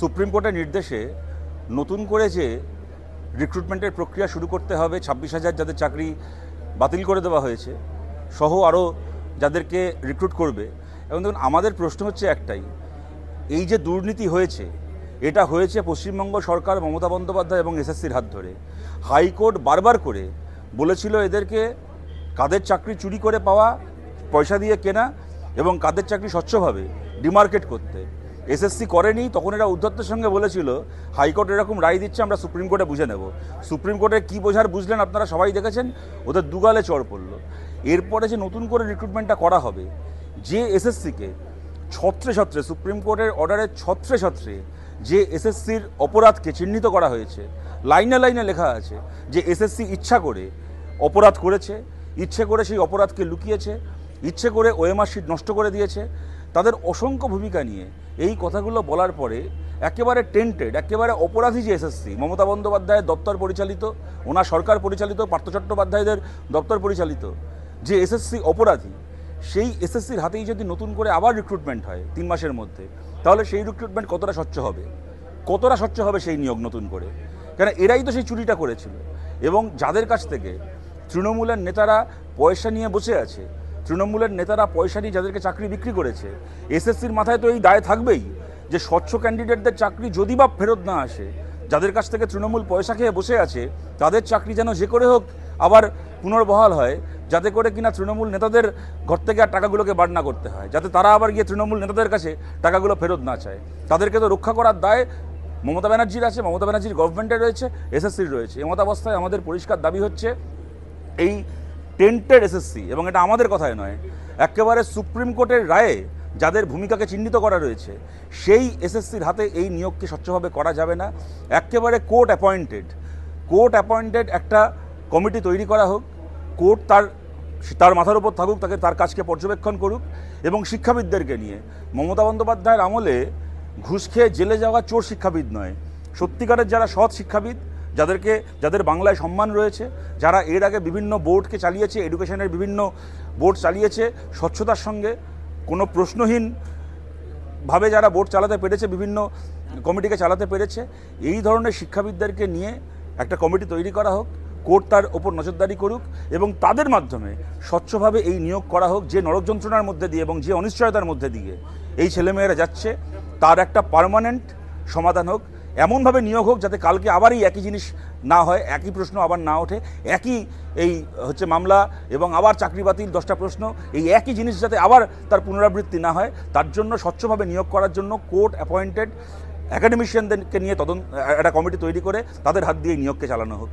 Supreme কোর্টের নির্দেশে নতুন করে যে রিক্রুটমেন্টের প্রক্রিয়া শুরু করতে হবে 26,000 যাদের চাকরি বাতিল করে দেওয়া হয়েছে সহ আরও যাদেরকে রিক্রুট করবে। এবং দেখুন, আমাদের প্রশ্ন হচ্ছে একটাই, এই যে দুর্নীতি হয়েছে এটা হয়েছে পশ্চিমবঙ্গ সরকার, মমতা বন্দ্যোপাধ্যায় এবং এসএসসির হাত ধরে। হাইকোর্ট বারবার করে বলেছিল এদেরকে কাদের চাকরি চুরি করে পাওয়া, পয়সা দিয়ে কেনা এবং কাদের চাকরি স্বচ্ছভাবে ডিমার্কেট করতে। এসএসসি করেনি, তখন এরা উদ্ধত্তের সঙ্গে বলেছিল হাইকোর্ট এরকম রায় দিচ্ছে, আমরা সুপ্রিম কোর্টে বুঝে নেব। সুপ্রিম কোর্টে কী বোঝার বুঝলেন আপনারা সবাই দেখেছেন, ওদের দুগালে চড় পড়ল। এরপরে যে নতুন করে রিক্রুটমেন্টটা করা হবে, যে এসএসসিকে ছত্রে ছত্রে সুপ্রিম কোর্টের অর্ডারের ছত্রে ছত্রে যে এসএসসির অপরাধকে চিহ্নিত করা হয়েছে, লাইনে লাইনে লেখা আছে যে এসএসসি ইচ্ছা করে অপরাধ করেছে, ইচ্ছে করে সেই অপরাধকে লুকিয়েছে, ইচ্ছে করে ওএমআর শিট নষ্ট করে দিয়েছে, তাদের অসংখ্য ভূমিকা নিয়ে এই কথাগুলো বলার পরে একেবারে টেন্টেড, একেবারে অপরাধী যে এসএসসি, মমতা বন্দ্যোপাধ্যায়ের দপ্তর পরিচালিত, ওনার সরকার পরিচালিত, পার্থ চট্টোপাধ্যায়দের দপ্তর পরিচালিত যে এসএসসি অপরাধী, সেই এসএসসির হাতেই যদি নতুন করে আবার রিক্রুটমেন্ট হয় 3 মাসের মধ্যে, তাহলে সেই রিক্রুটমেন্ট কতটা স্বচ্ছ হবে, কতটা স্বচ্ছ হবে সেই নিয়োগ নতুন করে? কেন এরাই তো সেই চুরিটা করেছিল। এবং যাদের কাছ থেকে তৃণমূলের নেতারা পয়সা নিয়ে বসে আছে, তৃণমূলের নেতারা পয়সা নিয়ে যাদেরকে চাকরি বিক্রি করেছে, এসএসসির মাথায় তো এই দায় থাকবেই যে স্বচ্ছ ক্যান্ডিডেটদের চাকরি যদি বা ফেরত না আসে, যাদের কাছ থেকে তৃণমূল পয়সা খেয়ে বসে আছে তাদের চাকরি যেন যে করে হোক আবার পুনর্বহাল হয়, যাতে করে কিনা তৃণমূল নেতাদের ঘর থেকে আর টাকাগুলোকে বার না করতে হয়, যাতে তারা আবার গিয়ে তৃণমূল নেতাদের কাছে টাকাগুলো ফেরত না চায়। তাদেরকে তো রক্ষা করার দায় মমতা ব্যানার্জির আছে, মমতা ব্যানার্জির গভর্নমেন্টের রয়েছে, এসএসসির রয়েছে। এমত অবস্থায় আমাদের পরিষ্কার দাবি হচ্ছে এই টেন্টেড এসএসসি, এবং এটা আমাদের কথায় নয়, একেবারে সুপ্রিম কোর্টের রায়ে যাদের ভূমিকাকে চিহ্নিত করা রয়েছে সেই এসএসসির হাতে এই নিয়োগকে স্বচ্ছভাবে করা যাবে না। একেবারে কোর্ট অ্যাপয়েন্টেড একটা কমিটি তৈরি করা হোক, কোর্ট তার মাথার উপর থাকুক, তার কাজকে পর্যবেক্ষণ করুক, এবং শিক্ষাবিদদেরকে নিয়ে মমতা বন্দ্যোপাধ্যায়ের আমলে ঘুষ খেয়ে জেলে যাওয়া চোর শিক্ষাবিদ নয়, সত্যিকারের যারা সৎ শিক্ষাবিদ, যাদের বাংলায় সম্মান রয়েছে, যারা এর আগে বিভিন্ন বোর্ডকে চালিয়েছে, এডুকেশনের বিভিন্ন বোর্ড চালিয়েছে স্বচ্ছতার সঙ্গে, কোনো প্রশ্নহীনভাবে যারা বোর্ড চালাতে পেরেছে, বিভিন্ন কমিটিকে চালাতে পেরেছে, এই ধরনের শিক্ষাবিদদেরকে নিয়ে একটা কমিটি তৈরি করা হোক, কোর্ট তার ওপর নজরদারি করুক এবং তাদের মাধ্যমে স্বচ্ছভাবে এই নিয়োগ করা হোক। যে নরক যন্ত্রণার মধ্যে দিয়ে এবং যে অনিশ্চয়তার মধ্যে দিয়ে এই ছেলেমেয়েরা যাচ্ছে, তার একটা পার্মানেন্ট সমাধান হোক, এমনভাবে নিয়োগ হোক যাতে কালকে আবার এই একই জিনিস না হয়, একই প্রশ্ন আবার না ওঠে, একই এই মামলা এবং আবার চাকরি বাতিল 10টা প্রশ্ন, এই একই জিনিস যাতে আবার তার পুনরাবৃত্তি না হয়, তার জন্য স্বচ্ছভাবে নিয়োগ করার জন্য কোর্ট অ্যাপয়েন্টেড একাডেমিশিয়ানদেরকে নিয়ে একটা কমিটি তৈরি করে তাদের হাত দিয়ে নিয়োগকে চালানো হোক।